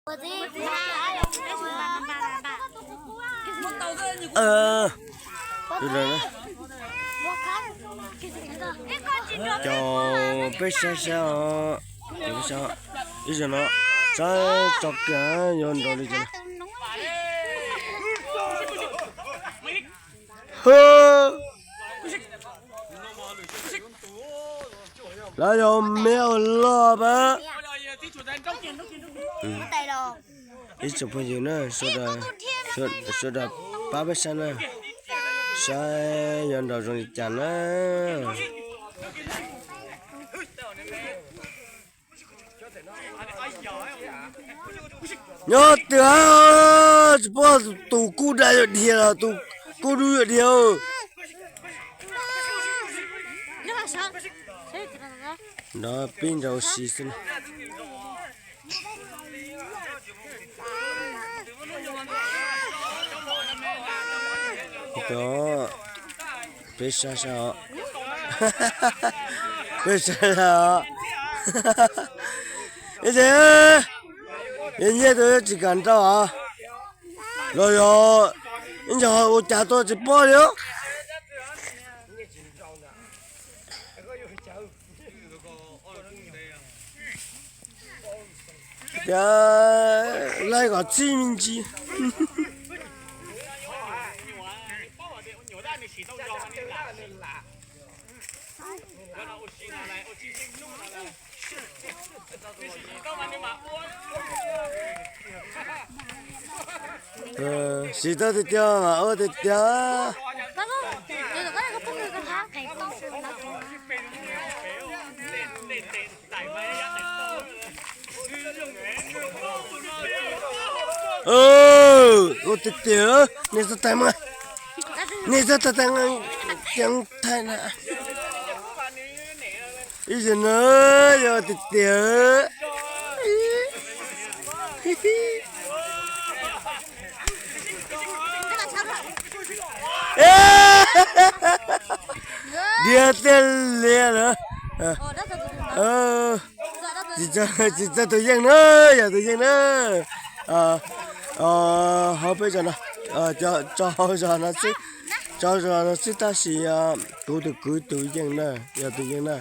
Được rồi đó. Cho bé sao được sao bây giờ nó sai chọc cả nhon rồi đi chứ hơ lại rồi mèo lo ba ít chụp hình gì nữa số đó ba bé sao nữa sai nhon rồi chẳng á nhớ tiếng bỏ tủ cu đại ở địa là tủ cu đuôi ở địa đó pin đầu xì xin đó biết sao biết sao cái gì人家都要去干照啊，老哟，人家我家多去包了。呀，来个知名机。洗到的掉嘛，我的掉。我的掉，你是怎么？你是怎么讲太呢？一些呢，我的掉。嘿嘿。Dia telia nữa, chỉ cho tự nhiên nữa, giờ tự nhiên nữa, không bây giờ nó, cho nó xí ta xí, tôi được cứ tự nhiên nữa, giờ tự nhiên nữa.